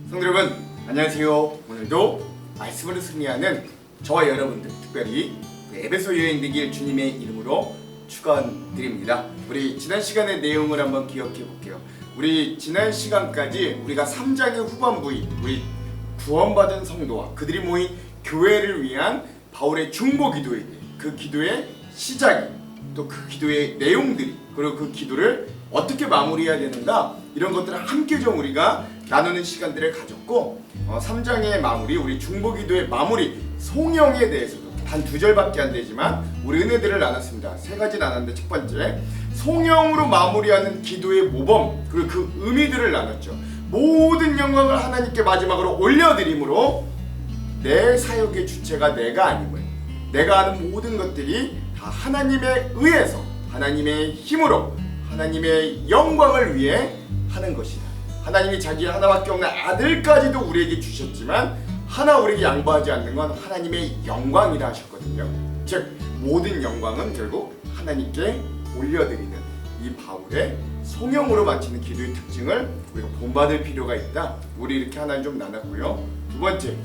성도 여러분, 안녕하세요. 오늘도 말씀으로 승리하는 저와 여러분들, 특별히 에베소 여행 되길 주님의 이름으로 축원드립니다. 우리 지난 시간의 내용을 한번 기억해 볼게요. 우리 지난 시간까지 우리가 3장의 후반부인 우리 구원받은 성도와 그들이 모인 교회를 위한 바울의 중보 기도에 대해 그 기도의 시작이, 또 그 기도의 내용들이, 그리고 그 기도를 어떻게 마무리해야 되는가, 이런 것들을 함께 좀 우리가 나누는 시간들을 가졌고, 3장의 마무리, 우리 중보 기도의 마무리 송영에 대해서도 단 2절밖에 안 되지만 우리 은혜들을 나눴습니다. 3가지 나눴는데, 첫 번째 송영으로 마무리하는 기도의 모범, 그리고 그 의미들을 나눴죠. 모든 영광을 하나님께 마지막으로 올려드림으로 내 사역의 주체가 내가 아님을, 내가 하는 모든 것들이 다 하나님에 의해서, 하나님의 힘으로, 하나님의 영광을 위해 하는 것이다. 하나님이 자기 하나밖에 없는 아들까지도 우리에게 주셨지만 하나 우리에게 양보하지 않는 건 하나님의 영광이라 하셨거든요. 즉 모든 영광은 결국 하나님께 올려드리는 이 바울의 송영으로 마치는 기도의 특징을 우리가 본받을 필요가 있다. 우리 이렇게 하나 좀 나눴고요. 두 번째,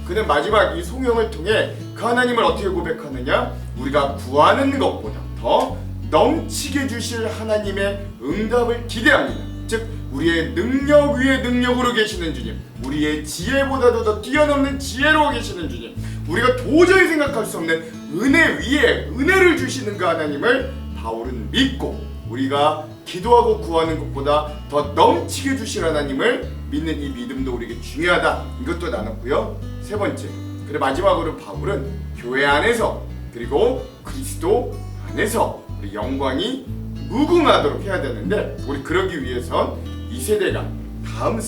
그는 마지막 이 송영을 통해 그 하나님을 어떻게 고백하느냐? 우리가 구하는 것보다 더 넘치게 주실 하나님의 응답을 기대합니다. 즉 우리의 능력 위에 능력으로 계시는 주님, 우리의 지혜보다도 더 뛰어넘는 지혜로 계시는 주님, 우리가 도저히 생각할 수 없는 은혜 위에 은혜를 주시는 그 하나님을 바울은 믿고, 우리가 기도하고 구하는 것보다 더 넘치게 주실 하나님을 믿는 이 믿음도 우리에게 중요하다. 이것도 나눴고요. 세 번째, 그리고 마지막으로 바울은 교회 안에서 그리고 그리스도 안에서 우리 영광이 무궁하도록 해야 되는데, 우리 그러기 위해선 이 세대가 다음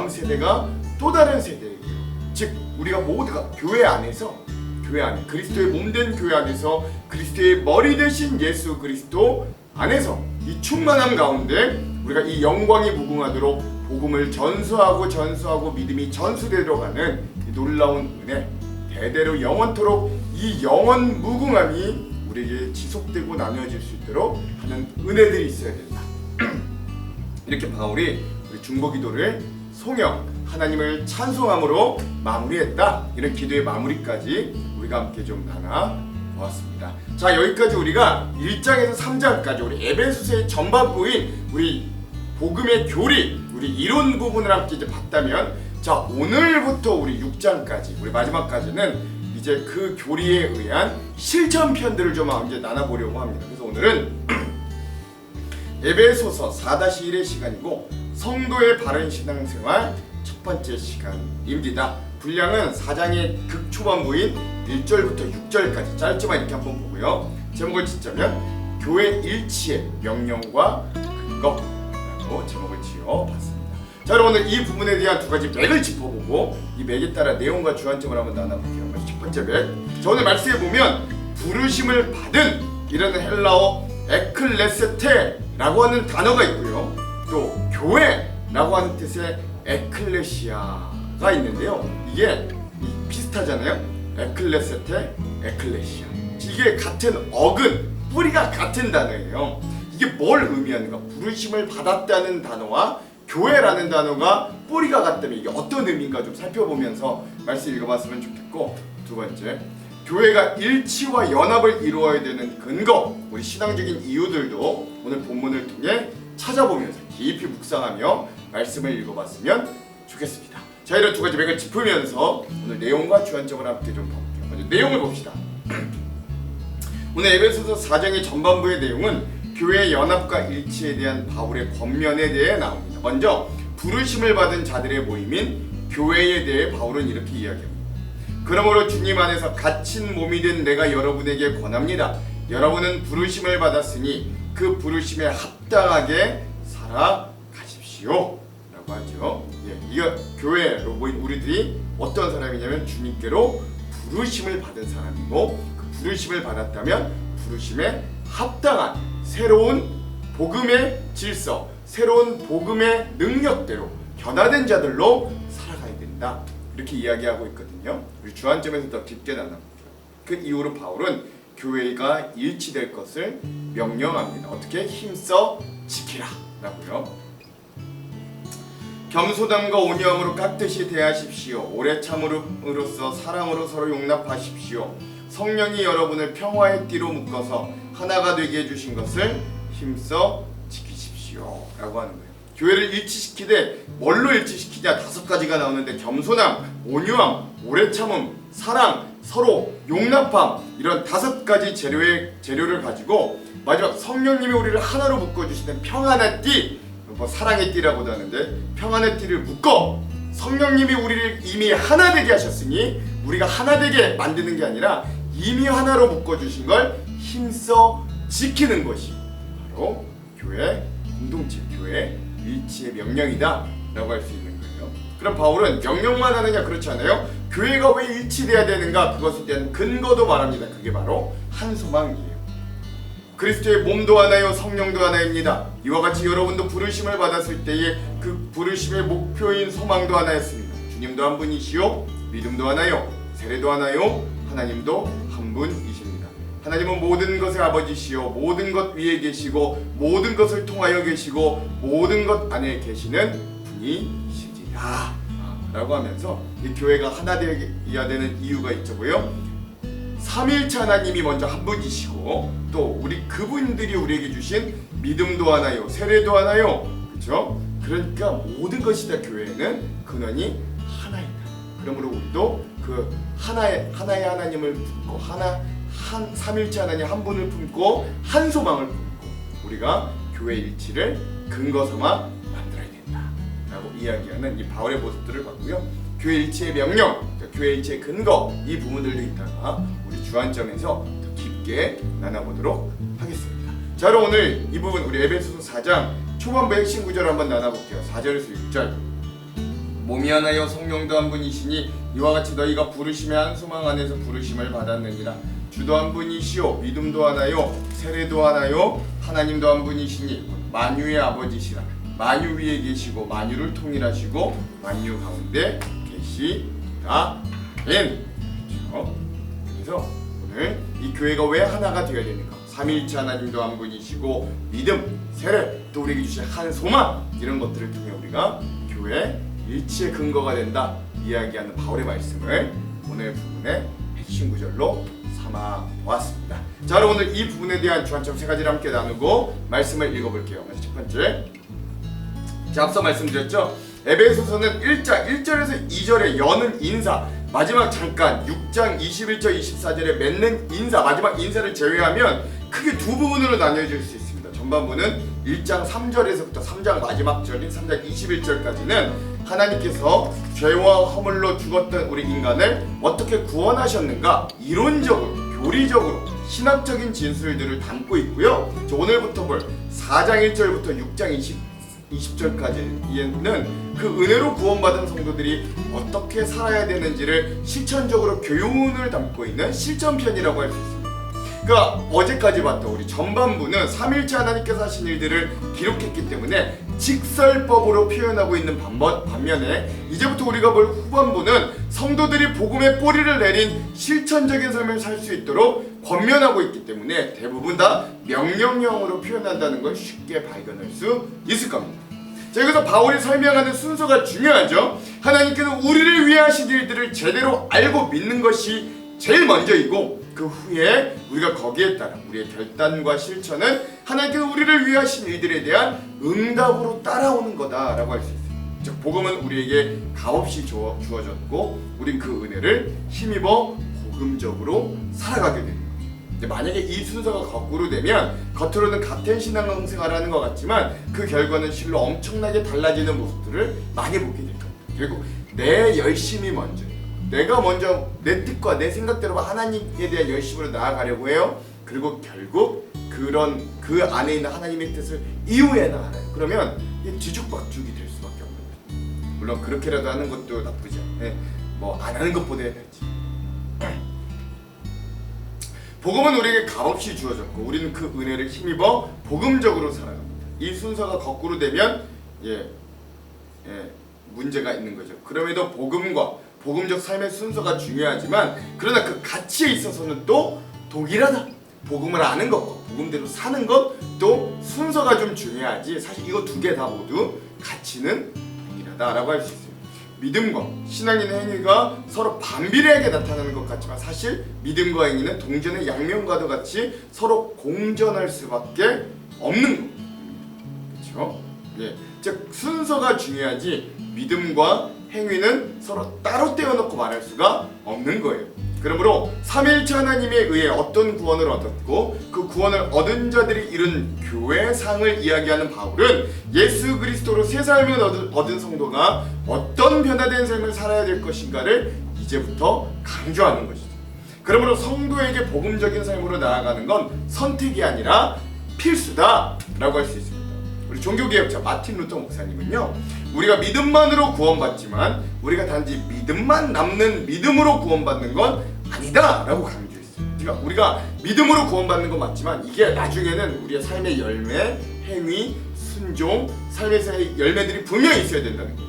세대가 또 다른 세대예요. 즉 우리가 모두가 교회 안에서, 교회 안에 그리스도의 몸된 교회 안에서, 그리스도의 머리 되신 예수 그리스도 안에서 이 충만함 가운데 우리가 이 영광이 무궁하도록 복음을 전수하고 믿음이 전수되도록 하는 이 놀라운 은혜, 대대로 영원토록 이 영원 무궁함이 우리에게 지속되고 나누어질 수 있도록 하는 은혜들이 있어야 된다. 이렇게 바울이 우리 중보 기도를 송영, 하나님을 찬송함으로 마무리했다. 이런 기도의 마무리까지 우리가 함께 좀 나눠 보았습니다. 자, 여기까지 우리가 1장에서 3장까지 우리 에베소서의 전반부인 우리 복음의 교리, 우리 이론 부분을 함께 이제 봤다면, 자, 오늘부터 우리 6장까지, 우리 마지막까지는 이제 그 교리에 의한 실천 편들을 좀 이제 나눠보려고 합니다. 그래서 오늘은 에베소서 4-1의 시간이고, 성도의 바른 신앙생활 첫 번째 시간입니다. 분량은 4장의 극초반부인 1절부터 6절까지 짧지만 이렇게 한번 보고요. 제목을 짓자면 교회 일치의 명령과 근거라고 제목을 지어봤습니다. 자, 여러분, 오늘 이 부분에 대한 2가지 맥을 짚어보고 이 맥에 따라 내용과 주안점을 한번 나눠볼게요. 첫 번째 맥, 저 오늘 말씀해 보면 부르심을 받은 이라는 헬라어 에클레세테라고 하는 단어가 있고요, 또 교회라고 하는 뜻의 에클레시아가 있는데요. 이게 비슷하잖아요. 에클레세테, 에클레시아. 이게 같은 어근, 뿌리가 같은 단어예요. 이게 뭘 의미하는가? 부르심을 받았다는 단어와 교회라는 단어가 뿌리가 같다면 이게 어떤 의미인가 좀 살펴보면서 말씀 읽어봤으면 좋겠고, 두 번째, 교회가 일치와 연합을 이루어야 되는 근거, 우리 신앙적인 이유들도 오늘 본문을 통해 찾아보면서 깊이 묵상하며 말씀을 읽어봤으면 좋겠습니다. 자, 이런 2가지 맥을 짚으면서 오늘 내용과 주안점을 함께 좀 봐볼게요. 먼저 내용을 봅시다. 오늘 에베소서 4장의 전반부의 내용은 교회의 연합과 일치에 대한 바울의 권면에 대해 나옵니다. 먼저 부르심을 받은 자들의 모임인 교회에 대해 바울은 이렇게 이야기합니다. 그러므로 주님 안에서 갇힌 몸이 된 내가 여러분에게 권합니다. 여러분은 부르심을 받았으니 그 부르심에 합당하게 살아가십시오 라고 하죠. 이거 교회로 모인 우리들이 어떤 사람이냐면 주님께로 부르심을 받은 사람이고, 그 부르심을 받았다면 부르심에 합당한 새로운 복음의 질서, 새로운 복음의 능력대로 변화된 자들로 살아가야 된다. 이렇게 이야기하고 있거든요. 우리 주안점에서 더 깊게 나눠볼게요. 그 이후로 바울은 교회가 일치될 것을 명령합니다. 어떻게? 힘써 지키라 라고요. 겸손함과 온유함으로 깍듯이 대하십시오. 오래 참음으로써 사랑으로 서로 용납하십시오. 성령이 여러분을 평화의 띠로 묶어서 하나가 되게 해주신 것을 힘써 지키십시오 라고 하는 거예요. 교회를 일치시키되 뭘로 일치시키냐? 5가지가 나오는데 겸손함, 온유함, 오래 참음, 사랑, 서로 용납함, 이런 5가지 재료를 가지고 마지막 성령님이 우리를 하나로 묶어주시는 평안의 띠, 사랑의 띠라고도 하는데 평안의 띠를 묶어 성령님이 우리를 이미 하나 되게 하셨으니 우리가 하나 되게 만드는 게 아니라 이미 하나로 묶어주신 걸 힘써 지키는 것이 바로 교회 공동체, 교회 일치의 명령이다 라고 할 수 있는 거예요. 그럼 바울은 명령만 하느냐? 그렇지 않아요. 교회가 왜 일치돼야 되는가? 그것에 대한 근거도 말합니다. 그게 바로 한 소망이에요. 그리스도의 몸도 하나요 성령도 하나입니다. 이와 같이 여러분도 부르심을 받았을 때에 그 부르심의 목표인 소망도 하나였습니다. 주님도 한 분이시요 믿음도 하나요 세례도 하나요 하나님도 한 분이십니다. 하나님은 모든 것의 아버지시요 모든 것 위에 계시고 모든 것을 통하여 계시고 모든 것 안에 계시는 분이시지라 라고 하면서 이 교회가 하나 되어야 되는 이유가 있죠고요. 삼위일체 하나님이 먼저 한 분이시고 또 우리 그분들이 우리에게 주신 믿음도 하나요 세례도 하나요, 그렇죠? 그러니까 모든 것이 다 교회에는 근원이 하나이다. 그러므로 우리도 그 하나의 하나님을 품고 한 삼위일체 하나님 한 분을 품고 한 소망을 품고 우리가 교회 일치를 근거 삼아 만들어야 된다라고 이야기하는 이 바울의 모습들을 봤고요. 교회 일치의 명령, 교회 일치의 근거, 이 부분들도 있다가 우리 주안점에서 더 깊게 나눠보도록 하겠습니다. 자, 그럼 오늘 이 부분 우리 에베소서 4장 초반부 핵심 구절을 한번 나눠볼게요. 4절에서 6절. 몸이 하나요 성령도 한 분이시니 이와 같이 너희가 부르심의 한 소망 안에서 부르심을 받았느니라. 주도 한 분이시요 믿음도 하나요 세례도 하나요 하나님도 한 분이시니 만유의 아버지시라. 만유 위에 계시고 만유를 통일하시고 만유 가운데 계시다. 그렇죠? 그래서 오늘 이 교회가 왜 하나가 되어야 되는가? 삼위일체 하나님도 한 분이시고 믿음, 세례, 또 우리에게 주신 한 소망, 이런 것들을 통해 우리가 교회 일치의 근거가 된다 이야기하는 바울의 말씀을 오늘 부분의 핵심 구절로 삼아 보았습니다. 자, 그럼 오늘 이 부분에 대한 주안점 3가지를 함께 나누고 말씀을 읽어볼게요. 먼저 첫 번째, 자, 앞서 말씀드렸죠? 에베소서는 1절에서 2절에 여는 인사, 마지막 잠깐 6장 21절 24절에 맺는 인사, 마지막 인사를 제외하면 크게 두 부분으로 나뉘어질 수 있습니다. 전반부는 1장 3절에서부터 3장 마지막 절인 3장 21절까지는 하나님께서 죄와 허물로 죽었던 우리 인간을 어떻게 구원하셨는가 이론적으로, 교리적으로, 신학적인 진술들을 담고 있고요. 오늘부터 볼 4장 1절부터 6장 20절까지는 그 은혜로 구원받은 성도들이 어떻게 살아야 되는지를 실천적으로 교훈을 담고 있는 실전편이라고 할 수 있습니다. 그러니까 어제까지 봤던 우리 전반부는 삼위일체 하나님께서 하신 일들을 기록했기 때문에 직설법으로 표현하고 있는 반면에 이제부터 우리가 볼 후반부는 성도들이 복음의 뿌리를 내린 실천적인 삶을 살 수 있도록 권면하고 있기 때문에 대부분 다 명령형으로 표현한다는 걸 쉽게 발견할 수 있을 겁니다. 자, 여기서 바울이 설명하는 순서가 중요하죠. 하나님께서 우리를 위해 하신 일들을 제대로 알고 믿는 것이 제일 먼저이고 그 후에 우리가 거기에 따라 우리의 결단과 실천은 하나님께서 우리를 위해 하신 일들에 대한 응답으로 따라오는 거다라고 할 수 있어요. 즉 복음은 우리에게 값없이 주어졌고 우린 그 은혜를 힘입어 복음적으로 살아가게 되는 거죠. 근데 만약에 이 순서가 거꾸로 되면 겉으로는 같은 신앙생활하는 것 같지만 그 결과는 실로 엄청나게 달라지는 모습들을 많이 보게 될 겁니다. 결국 내 열심이 먼저예요. 내가 먼저 내 뜻과 내 생각대로 하나님에 대한 열심으로 나아가려고 해요. 그리고 결국 그 안에 있는 하나님의 뜻을 이후에 나아가요. 그러면 뒤죽박죽이 될 수밖에 없는 거죠. 물론 그렇게라도 하는 것도 나쁘지 않아요. 뭐 안 하는 것보다 낫지. 복음은 우리에게 값없이 주어졌고 우리는 그 은혜를 힘입어 복음적으로 살아갑니다. 이 순서가 거꾸로 되면 문제가 있는 거죠. 그럼에도 복음과 복음적 삶의 순서가 중요하지만 그러나 그 가치에 있어서는 또 동일하다. 복음을 아는 것과 복음대로 사는 것 또 순서가 좀 중요하지 사실 이거 두 개 다 모두 가치는 동일하다. 같다라고 할 수 있어요. 믿음과 신앙인의 행위가 서로 반비례하게 나타나는 것 같지만 사실 믿음과 행위는 동전의 양면과도 같이 서로 공존할 수밖에 없는 겁니다. 그렇죠? 예, 즉 순서가 중요하지 믿음과 행위는 서로 따로 떼어놓고 말할 수가 없는 거예요. 그러므로 삼위일체 하나님에 의해 어떤 구원을 얻었고 그 구원을 얻은 자들이 이룬 교회상을 이야기하는 바울은 예수 그리스도로 새 삶을 얻은 성도가 어떤 변화된 삶을 살아야 될 것인가를 이제부터 강조하는 것이죠. 그러므로 성도에게 복음적인 삶으로 나아가는 건 선택이 아니라 필수다라고 할 수 있습니다. 우리 종교개혁자 마틴 루터 목사님은요, 우리가 믿음만으로 구원받지만 우리가 단지 믿음만 남는 믿음으로 구원받는 건 아니다 라고 강조했어요. 그러니까 우리가 믿음으로 구원받는 건 맞지만 이게 나중에는 우리의 삶의 열매, 행위, 순종, 삶의 열매들이 분명히 있어야 된다는 거예요.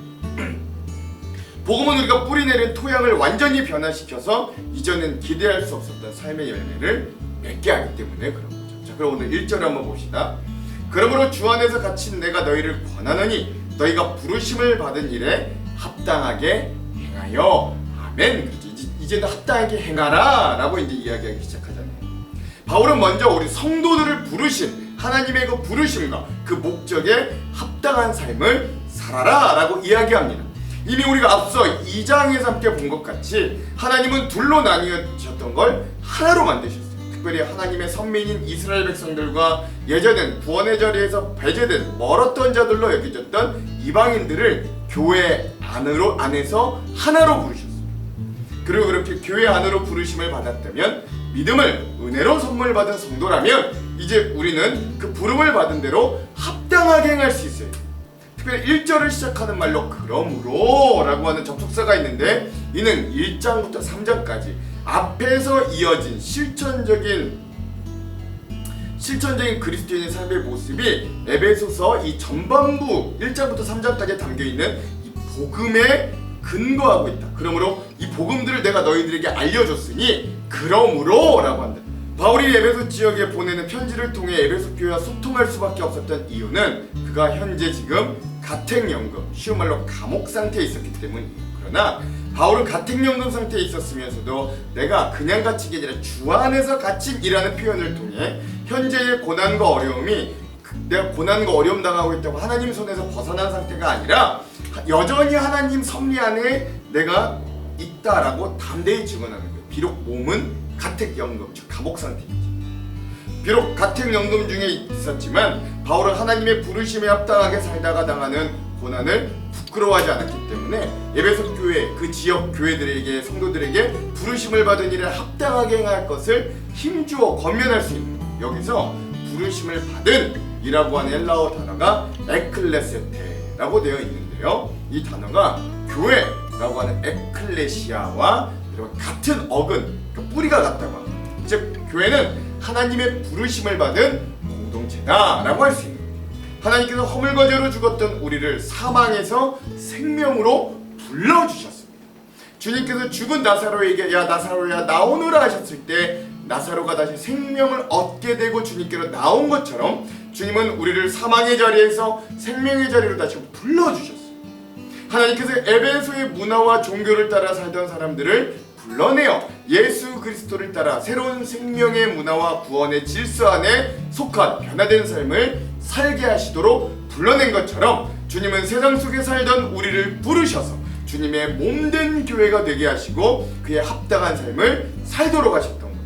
복음은 우리가 뿌리내린 토양을 완전히 변화시켜서 이전엔 기대할 수 없었던 삶의 열매를 맺게 하기 때문에 그런 거죠. 자, 그럼 오늘 1절 한번 봅시다. 그러므로 주 안에서 갇힌 내가 너희를 권하노니 너희가 부르심을 받은 일에 합당하게 행하여. 아멘. 이제는 합당하게 행하라 라고 이제 이야기하기 시작하잖아요. 바울은 먼저 우리 성도들을 부르신 하나님의 그 부르심과 그 목적에 합당한 삶을 살아라 라고 이야기합니다. 이미 우리가 앞서 2장에서 함께 본 것 같이 하나님은 둘로 나뉘어졌던 걸 하나로 만드셨어요. 특별히 하나님의 선민인 이스라엘 백성들과 예전엔 구원의 자리에서 배제된 멀었던 자들로 여겨졌던 이방인들을 교회 안에서 하나로 부르셨어요. 그리고 그렇게 교회 안으로 부르심을 받았다면 믿음을 은혜로 선물 받은 성도라면 이제 우리는 그 부름을 받은 대로 합당하게 행할 수 있어요. 특별히 1절을 시작하는 말로 그러므로 라고 하는 접속사가 있는데 이는 1장부터 3장까지 앞에서 이어진 실천적인 그리스도인의 삶의 모습이 에베소서 이 전반부 1장부터 3장까지 담겨있는 이 복음에 근거하고 있다. 그러므로 이 복음들을 내가 너희들에게 알려줬으니 그러므로 라고 한다. 바울이 에베소 지역에 보내는 편지를 통해 에베소 교회와 소통할 수밖에 없었던 이유는 그가 현재 지금 가택연금, 쉬운 말로 감옥 상태에 있었기 때문이에요. 그러나 바울은 가택연금 상태에 있었으면서도 내가 그냥 갇힌 게 아니라 주 안에서 갇힌이라는 표현을 통해 현재의 고난과 어려움이 내가 고난과 어려움 당하고 있다고 하나님 손에서 벗어난 상태가 아니라 여전히 하나님 섭리 안에 내가 있다라고 담대히 증언하는 거예요. 비록 몸은 가택연금, 즉 감옥 상태이지. 비록 가택연금 중에 있었지만 바울은 하나님의 부르심에 합당하게 살다가 당하는 고난을 부끄러워하지 않았기 때문에 에베소 교회, 그 지역 교회들에게, 성도들에게 부르심을 받은 일에 합당하게 행할 것을 힘주어 권면할 수 있는 거예요. 여기서 부르심을 받은 이라고 하는 헬라어 단어가 에클레세테라고 되어 있는데요. 이 단어가 교회라고 하는 에클레시아와 같은 어근, 뿌리가 같다고 합니다. 즉 교회는 하나님의 부르심을 받은 공동체다라고 할 수 있는 거예요. 하나님께서 허물과 죄로 죽었던 우리를 사망에서 생명으로 불러주셨습니다. 주님께서 죽은 나사로에게 야 나사로야 나오너라 하셨을 때 나사로가 다시 생명을 얻게 되고 주님께로 나온 것처럼 주님은 우리를 사망의 자리에서 생명의 자리로 다시 불러주셨어요. 하나님께서 에베소의 문화와 종교를 따라 살던 사람들을 불러내어 예수 그리스도를 따라 새로운 생명의 문화와 구원의 질서 안에 속한 변화된 삶을 살게 하시도록 불러낸 것처럼 주님은 세상 속에 살던 우리를 부르셔서 주님의 몸된 교회가 되게 하시고 그에 합당한 삶을 살도록 하셨던 거죠.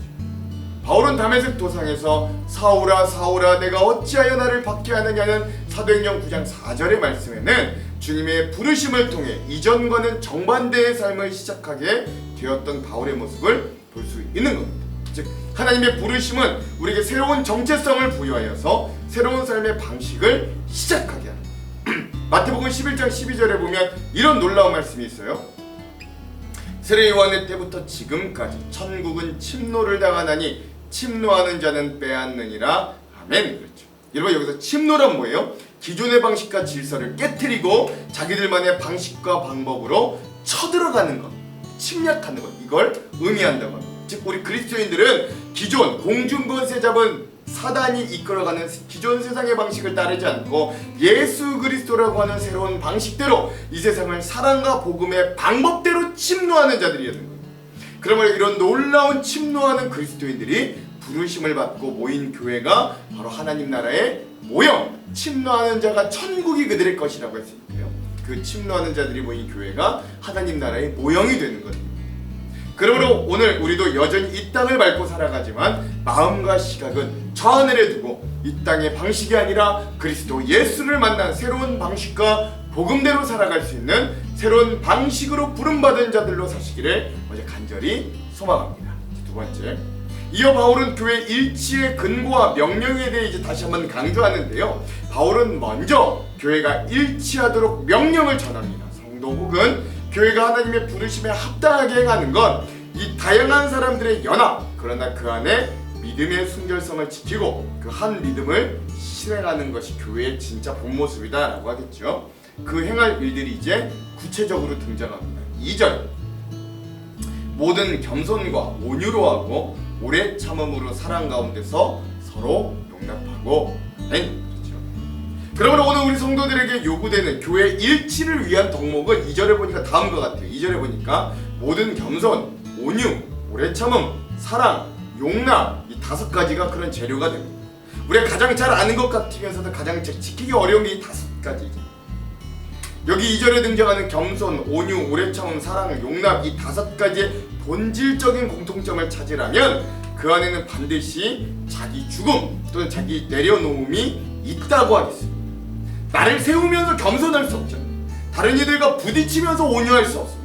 바울은 다메섹 도상에서 사울아 사울아 내가 어찌하여 나를 박해하느냐는 사도행전 9장 4절의 말씀에는 주님의 부르심을 통해 이전과는 정반대의 삶을 시작하게 되었던 바울의 모습을 볼 수 있는 겁니다. 즉 하나님의 부르심은 우리에게 새로운 정체성을 부여하여서 새로운 삶의 방식을 시작하게 합니다. 마태복음 11장 12절에 보면 이런 놀라운 말씀이 있어요. 세례 요한의 때부터 지금까지 천국은 침노를 당하나니 침노하는 자는 빼앗느니라. 아멘. 그렇죠. 여러분 여기서 침노란 뭐예요? 기존의 방식과 질서를 깨트리고 자기들만의 방식과 방법으로 쳐들어가는 것, 침략하는 것, 이걸 의미한다고 합니다. 즉 우리 그리스도인들은 기존 공중권세 잡은 사단이 이끌어가는 기존 세상의 방식을 따르지 않고 예수 그리스도라고 하는 새로운 방식대로 이 세상을 사랑과 복음의 방법대로 침노하는 자들이었는 거예요. 그러면 이런 놀라운 침노하는 그리스도인들이 부르심을 받고 모인 교회가 바로 하나님 나라의 모형, 침노하는 자가 천국이 그들의 것이라고 했으니까요. 그 침노하는 자들이 모인 교회가 하나님 나라의 모형이 되는 겁니다. 그러므로 오늘 우리도 여전히 이 땅을 밟고 살아가지만 마음과 시각은 저 하늘에 두고 이 땅의 방식이 아니라 그리스도 예수를 만난 새로운 방식과 복음대로 살아갈 수 있는 새로운 방식으로 부름받은 자들로 사시기를 어제 간절히 소망합니다. 두 번째, 이어 바울은 교회 일치의 근거와 명령에 대해 이제 다시 한번 강조하는데요. 바울은 먼저 교회가 일치하도록 명령을 전합니다. 성도 혹은 교회가 하나님의 부르심에 합당하게 행하는 건 이 다양한 사람들의 연합, 그러나 그 안에 믿음의 순결성을 지키고 그 한 믿음을 실행하는 것이 교회의 진짜 본 모습이다 라고 하겠죠. 그 행할 일들이 이제 구체적으로 등장합니다. 2절, 모든 겸손과 온유로 하고 오래 참음으로 사랑 가운데서 서로 용납하고. 그렇죠. 그러므로 오늘 우리 성도들에게 요구되는 교회 일치를 위한 덕목은 2절에 보니까 다음과 같아요. 2절에 보니까 모든 겸손, 온유, 오래 참음, 사랑, 용납, 이 5가지가 그런 재료가 됩니다. 우리가 가장 잘 아는 것 같으면서도 가장 지키기 어려운 게 이 5가지죠. 여기 2절에 등장하는 겸손, 온유, 오래 참음, 사랑, 용납, 이 5가지의 본질적인 공통점을 찾으려면 그 안에는 반드시 자기 죽음 또는 자기 내려놓음이 있다고 하겠습니다. 나를 세우면서 겸손할 수 없죠. 다른 이들과 부딪히면서 온유할 수 없습니다.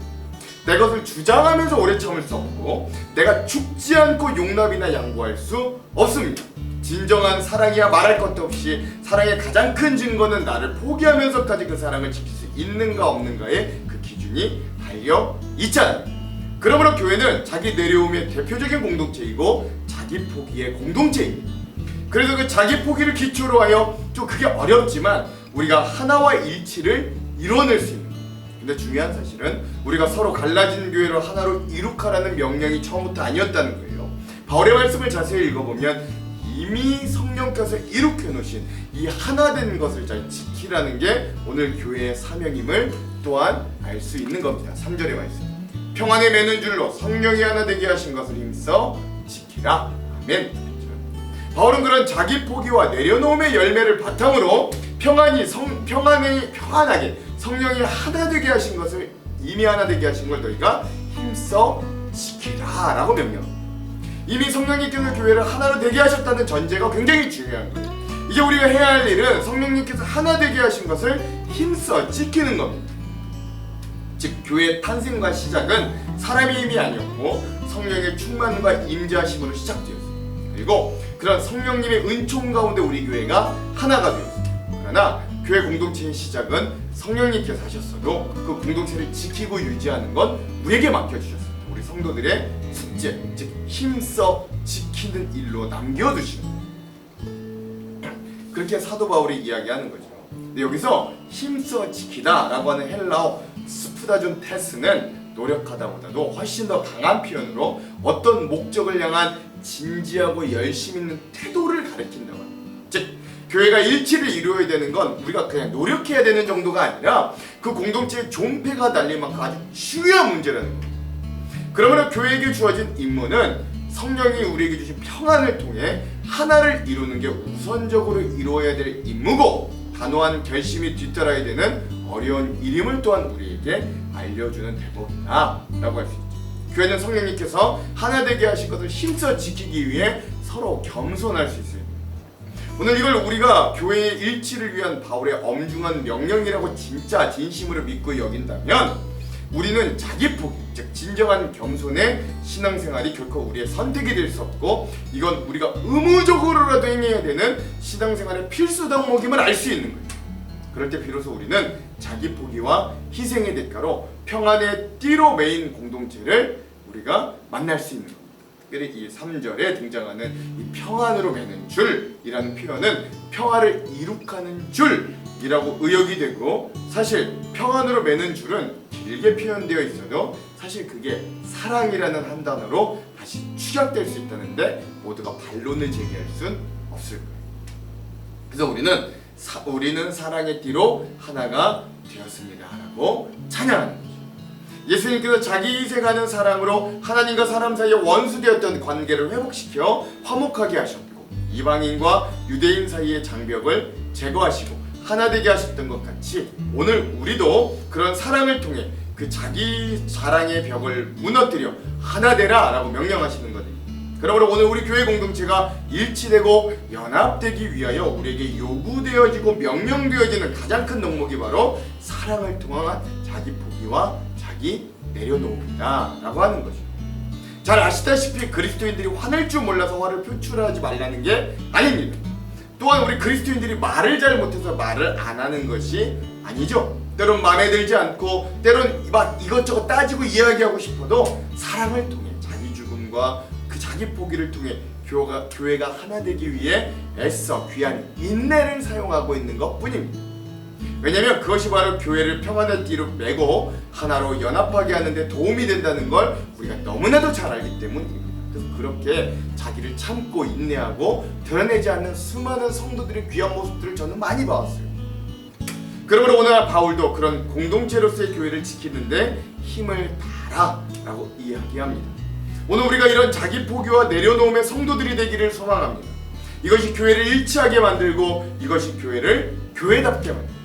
내 것을 주장하면서 오래 참을 수 없고 내가 죽지 않고 용납이나 양보할 수 없습니다. 진정한 사랑이야 말할 것도 없이 사랑의 가장 큰 증거는 나를 포기하면서까지 그 사랑을 지킬 수 있는가 없는가의 그 기준이 달려 있잖아요. 그러므로 교회는 자기 내려움의 대표적인 공동체이고 자기 포기의 공동체입니다. 그래서 그 자기 포기를 기초로 하여 좀 그게 어렵지만 우리가 하나와 일치를 이뤄낼 수 있는, 근데 중요한 사실은 우리가 서로 갈라진 교회를 하나로 이룩하라는 명령이 처음부터 아니었다는 거예요. 바울의 말씀을 자세히 읽어보면 이미 성령께서 이룩해 놓으신 이 하나된 것을 잘 지키라는 게 오늘 교회의 사명임을 또한 알 수 있는 겁니다. 3절의 말씀, 평안에 매는 줄로 성령이 하나 되게 하신 것을 힘써 지키라. 아멘. 바울은 그런 자기 포기와 내려놓음의 열매를 바탕으로 평안하게 성령이 하나 되게 하신 것을, 이미 하나 되게 하신 걸 너희가 힘써 지키라 라고 명령합니다. 이미 성령님께서 교회를 하나로 되게 하셨다는 전제가 굉장히 중요한 거예요. 이제 우리가 해야 할 일은 성령님께서 하나 되게 하신 것을 힘써 지키는 겁니다. 즉 교회의 탄생과 시작은 사람의 힘이 아니었고 성령의 충만과 임재하심으로 시작되었습니다. 그리고 그런 성령님의 은총 가운데 우리 교회가 하나가 되었습니다. 그러나 교회 공동체의 시작은 성령님께서 하셨어도 그 공동체를 지키고 유지하는 건 우리에게 맡겨주셨습니다. 우리 성도들의 숙제, 즉 힘써 지키는 일로 남겨두시는 거예요. 그렇게 사도 바울이 이야기하는 거죠. 근데 여기서 힘써 지키다 라고 하는 헬라어 스푸다존 테스는 노력하다보다도 훨씬 더 강한 표현으로 어떤 목적을 향한 진지하고 열심 있는 태도를 가리킨다고 합니다. 즉 교회가 일치를 이루어야 되는 건 우리가 그냥 노력해야 되는 정도가 아니라 그 공동체의 존폐가 달릴 만큼 아주 중요한 문제라는 겁니다. 그러므로 교회에게 주어진 임무는 성령이 우리에게 주신 평안을 통해 하나를 이루는 게 우선적으로 이루어야 될 임무고 단호한 결심이 뒤따라야 되는 어려운 일임을 또한 우리에게 알려주는 대목이다 라고 할 수 있죠. 교회는 성령님께서 하나 되게 하신 것을 힘써 지키기 위해 서로 겸손할 수 있어요. 오늘 이걸 우리가 교회의 일치를 위한 바울의 엄중한 명령이라고 진짜 진심으로 믿고 여긴다면 우리는 자기 포기, 즉 진정한 겸손의 신앙생활이 결코 우리의 선택이 될 수 없고 이건 우리가 의무적으로라도 행해야 되는 신앙생활의 필수 덕목임을 알 수 있는 거예요. 그럴 때 비로소 우리는 자기 포기와 희생의 대가로 평안의 띠로 매인 공동체를 우리가 만날 수 있는 겁니다. 특별히 이 3절에 등장하는 이 평안으로 매는 줄이라는 표현은 평화를 이룩하는 줄이라고 의역이 되고, 사실 평안으로 매는 줄은 길게 표현되어 있어도 사실 그게 사랑이라는 한 단어로 다시 축약될 수 있다는데 모두가 반론을 제기할 순 없을 거예요. 그래서 우리는 사랑의 띠로 하나가 되었습니다라고 찬양하는 거죠. 예수님께서 자기 희생하는 사랑으로 하나님과 사람 사이에 원수되었던 관계를 회복시켜 화목하게 하셨고, 이방인과 유대인 사이의 장벽을 제거하시고 하나 되게 하셨던 것 같이, 오늘 우리도 그런 사랑을 통해 그 자기 자랑의 벽을 무너뜨려 하나 되라 라고 명령하시는 거예요. 그러므로 오늘 우리 교회 공동체가 일치되고 연합되기 위하여 우리에게 요구되어지고 명령되어지는 가장 큰 덕목이 바로 사랑을 통한 자기 포기와 자기 내려놓음이다 라고 하는 거죠. 잘 아시다시피 그리스도인들이 화낼 줄 몰라서 화를 표출하지 말라는 게 아닙니다. 또한 우리 그리스도인들이 말을 잘 못해서 말을 안 하는 것이 아니죠. 때론 마음에 들지 않고 때론 막 이것저것 따지고 이야기하고 싶어도 사랑을 통해 자기 죽음과 그 자기 포기를 통해 교회가 하나 되기 위해 애써 귀한 인내를 사용하고 있는 것 뿐입니다. 왜냐하면 그것이 바로 교회를 평안의 띠로 메고 하나로 연합하게 하는데 도움이 된다는 걸 우리가 너무나도 잘 알기 때문입니다. 그래서 그렇게 자기를 참고 인내하고 드러내지 않는 수많은 성도들의 귀한 모습들을 저는 많이 봐왔어요. 그러므로 오늘 바울도 그런 공동체로서의 교회를 지키는데 힘을 다하라 라고 이야기합니다. 오늘 우리가 이런 자기 포기와 내려놓음의 성도들이 되기를 소망합니다. 이것이 교회를 일치하게 만들고 이것이 교회를 교회답게 만듭니다.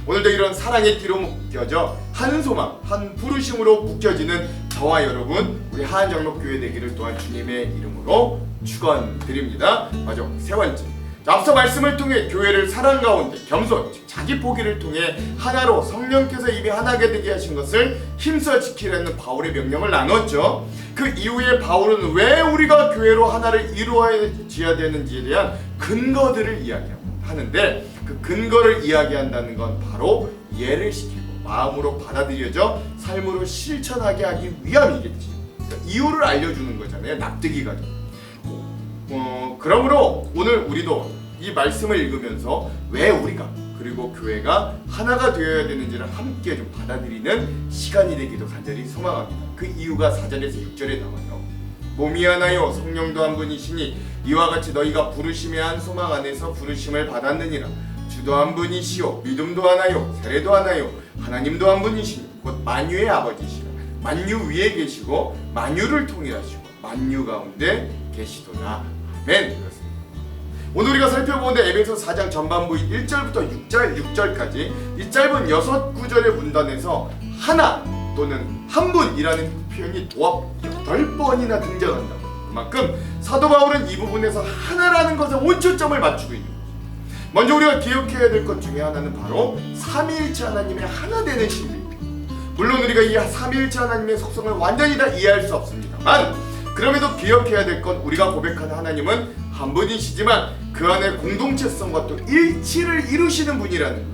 오늘도 이런 사랑의 띠로 묶여져 한 소망, 한 부르심으로 묶여지는 저와 여러분, 우리 하안장로교회 되기를 또한 주님의 이름으로 축원드립니다. 마지막 세 번째, 앞서 말씀을 통해 교회를 사랑 가운데 겸손, 자기 포기를 통해 하나로 성령께서 이미 하나게 되게 하신 것을 힘써 지키려는 바울의 명령을 나눴죠. 그 이후에 바울은 왜 우리가 교회로 하나를 이루어져야 되는지에 대한 근거들을 이야기하는데, 그 근거를 이야기한다는 건 바로 이해를 시키고 마음으로 받아들여져 삶으로 실천하게 하기 위함이겠지. 그러니까 이유를 알려주는 거잖아요. 납득이가 돼. 그러므로 오늘 우리도 이 말씀을 읽으면서 왜 우리가 그리고 교회가 하나가 되어야 되는지를 함께 좀 받아들이는 시간이 되기도 간절히 소망합니다. 그 이유가 4절에서 6절에 나와요. 몸이 하나요 성령도 한 분이시니 이와 같이 너희가 부르심의 한 소망 안에서 부르심을 받았느니라. 주도 한 분이시요 믿음도 하나요 세례도 하나요 하나님도 한 분이시니 곧 만유의 아버지시라. 만유 위에 계시고 만유를 통일하시고 만유 가운데 계시도다. 아멘. 그렇습니다. 오늘 우리가 살펴보는데 에베소 4장 전반부인 1절부터 6절까지 이 짧은 6구절의 문단에서 하나 또는 한 분이라는 표현이 도합 8번이나 등장한다. 그만큼 사도 바울은 이 부분에서 하나라는 것에 온 초점을 맞추고 있는 거죠. 먼저 우리가 기억해야 될 것 중에 하나는 바로 삼위일체 하나님의 하나 되는 신비입니다. 물론 우리가 이 삼위일체 하나님의 속성을 완전히 다 이해할 수 없습니다만, 그럼에도 기억해야 될 건 우리가 고백하는 하나님은 한 분이시지만 그 안에 공동체성과 또 일치를 이루시는 분이라는 거예요.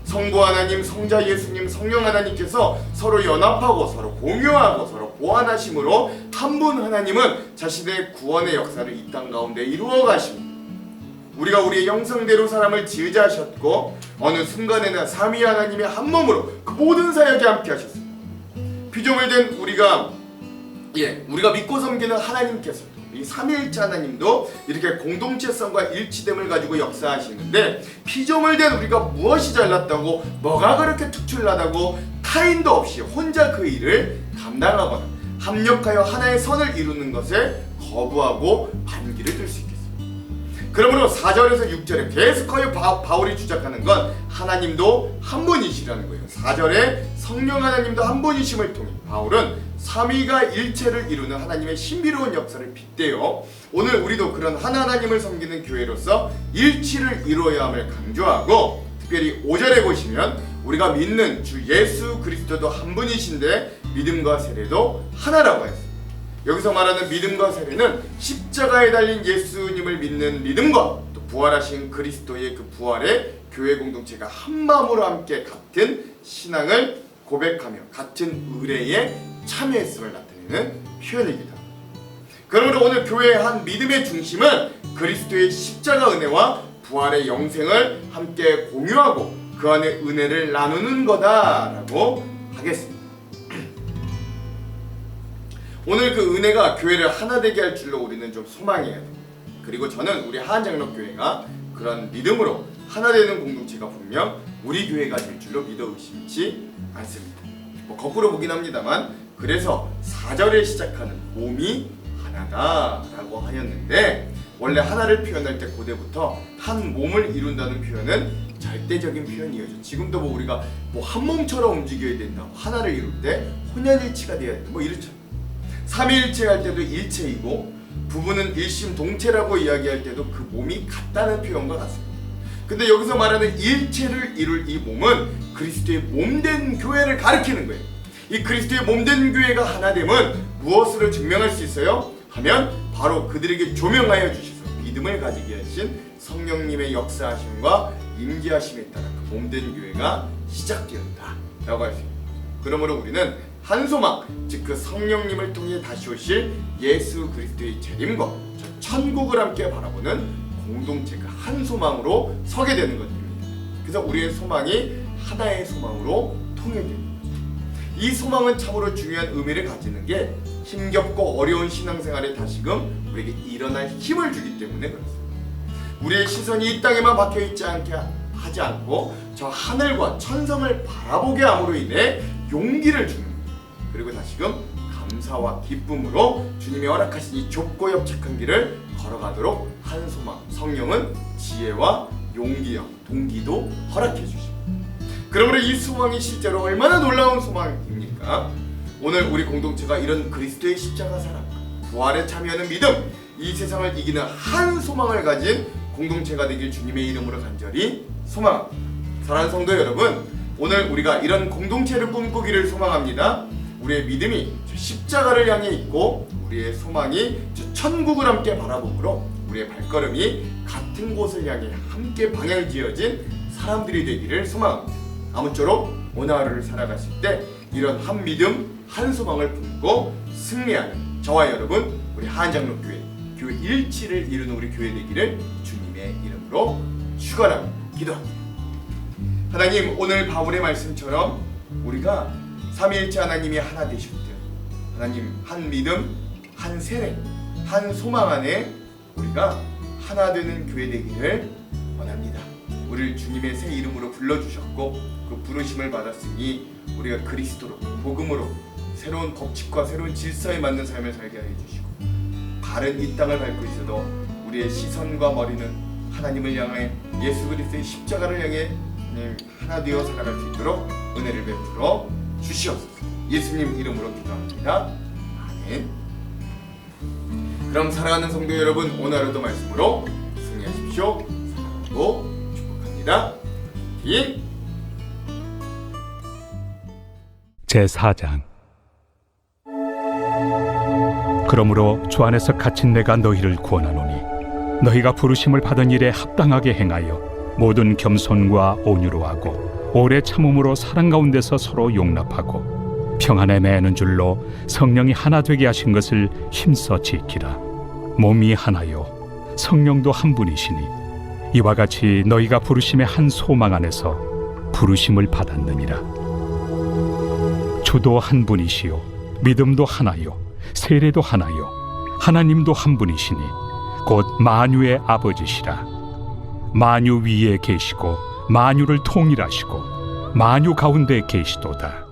성부 하나님, 성자 예수님, 성령 하나님께서 서로 연합하고 서로 공유하고 서로 보완하심으로 한 분 하나님은 자신의 구원의 역사를 이 땅 가운데 이루어 가십니다. 우리가 우리의 형상대로 사람을 지으자 하셨고 어느 순간에는 삼위 하나님의 한 몸으로 그 모든 사역에 함께 하셨습니다. 피조물 된 우리가 믿고 섬기는 하나님께서 이 삼위일체 하나님도 이렇게 공동체성과 일치됨을 가지고 역사하시는데, 피조물된 우리가 무엇이 잘났다고 뭐가 그렇게 특출나다고 타인도 없이 혼자 그 일을 감당하거나 합력하여 하나의 선을 이루는 것에 거부하고 반기를 들 수 있겠습니다. 그러므로 4절에서 6절에 계속하여 바울이 주장하는 건 하나님도 한 분이시라는 거예요. 4절에 성령 하나님도 한 분이심을 통해 바울은 삼위가 일체를 이루는 하나님의 신비로운 역사를 빗대어 오늘 우리도 그런 하나님을 섬기는 교회로서 일치를 이루어야 함을 강조하고, 특별히 5절에 보시면 우리가 믿는 주 예수 그리스도도 한 분이신데 믿음과 세례도 하나라고 했습니다. 여기서 말하는 믿음과 세례는 십자가에 달린 예수님을 믿는 믿음과 또 부활하신 그리스도의 그 부활에 교회 공동체가 한 마음으로 함께 같은 신앙을 고백하며 같은 의례에 참여했음을 나타내는 표현입니다. 그러므로 오늘 교회의 한 믿음의 중심은 그리스도의 십자가 은혜와 부활의 영생을 함께 공유하고 그 안에 은혜를 나누는 거다라고 하겠습니다. 오늘 그 은혜가 교회를 하나 되게 할 줄로 우리는 좀 소망해야 돼요. 그리고 저는 우리 하안장로교회가 그런 믿음으로 하나 되는 공동체가 분명 우리 교회가 될 줄로 믿어 의심치 않습니다. 뭐 거꾸로 보긴 합니다만, 그래서 4절에 시작하는 몸이 하나다라고 하였는데, 원래 하나를 표현할 때 고대부터 한 몸을 이룬다는 표현은 절대적인 표현이었죠. 지금도 뭐 우리가 뭐 한 몸처럼 움직여야 된다, 하나를 이룰 때 혼연일치가 돼야 된다, 뭐 이렇죠. 삼위일체 할 때도 일체이고 부부는 일심동체라고 이야기할 때도 그 몸이 같다는 표현과 같습니다. 근데 여기서 말하는 일체를 이룰 이 몸은 그리스도의 몸된 교회를 가리키는 거예요. 이 그리스도의 몸된 교회가 하나됨은 무엇으로 증명할 수 있어요? 하면 바로 그들에게 조명하여 주셔서 믿음을 가지게 하신 성령님의 역사하심과 임재하심에 따라 그 몸된 교회가 시작되었다 라고 할 수 있습니다. 그러므로 우리는 한 소망, 즉 그 성령님을 통해 다시 오실 예수 그리스도의 재림과 저 천국을 함께 바라보는 공동체가 한 소망으로 서게 되는 것입니다. 그래서 우리의 소망이 하나의 소망으로 통일되는 거죠. 이 소망은 참으로 중요한 의미를 가지는 게 힘겹고 어려운 신앙생활에 다시금 우리에게 일어날 힘을 주기 때문에 그렇습니다. 우리의 시선이 이 땅에만 박혀있지 않게 하지 않고 저 하늘과 천성을 바라보게 함으로 인해 용기를 주는 거예요. 그리고 다시금 감사와 기쁨으로 주님이 허락하신 이 좁고 협착한 길을 걸어가도록 한 소망, 성령은 지혜와 용기와 동기도 허락해 주십니다. 그러므로 이 소망이 실제로 얼마나 놀라운 소망입니까? 오늘 우리 공동체가 이런 그리스도의 십자가 사랑, 부활에 참여하는 믿음, 이 세상을 이기는 한 소망을 가진 공동체가 되길 주님의 이름으로 간절히 소망합니다. 사랑하는 성도 여러분, 오늘 우리가 이런 공동체를 꿈꾸기를 소망합니다. 우리의 믿음이 저 십자가를 향해 있고 우리의 소망이 저 천국을 함께 바라보므로 우리의 발걸음이 같은 곳을 향해 함께 방향 지어진 사람들이 되기를 소망합니다. 아무쪼록 오늘 하루를 살아가실 때 이런 한 믿음, 한 소망을 품고 승리하는 저와 여러분, 우리 하안장로교회 교회 일치를 이루는 우리 교회 되기를 주님의 이름으로 축원합니다. 기도합니다. 하나님, 오늘 바울의 말씀처럼 우리가 삼위일체 하나님이 하나 되셨듯 하나님 한 믿음, 한 세례, 한 소망 안에 우리가 하나 되는 교회 되기를 원합니다. 우리를 주님의 새 이름으로 불러주셨고 그 부르심을 받았으니 우리가 그리스도로, 복음으로 새로운 법칙과 새로운 질서에 맞는 삶을 살게 하여 주시고, 바른 이 땅을 밟고 있어도 우리의 시선과 머리는 하나님을 향해 예수 그리스도의 십자가를 향해 하나 되어 살아갈 수 있도록 은혜를 베풀어 주시옵소서. 예수님 이름으로 기도합니다. 아멘. 그럼 사랑하는 성도 여러분, 오늘 하루도 말씀으로 승리하십시오. 사랑하고 축복합니다. 제4장. 그러므로 주 안에서 갇힌 내가 너희를 구원하노니 너희가 부르심을 받은 일에 합당하게 행하여 모든 겸손과 온유로 하고 오래 참음으로 사랑 가운데서 서로 용납하고 평안에 매는 줄로 성령이 하나 되게 하신 것을 힘써 지키라. 몸이 하나요 성령도 한 분이시니 이와 같이 너희가 부르심의 한 소망 안에서 부르심을 받았느니라. 주도 한 분이시요 믿음도 하나요 세례도 하나요 하나님도 한 분이시니 곧 만유의 아버지시라. 만유 위에 계시고 만유를 통일하시고 만유 가운데 계시도다.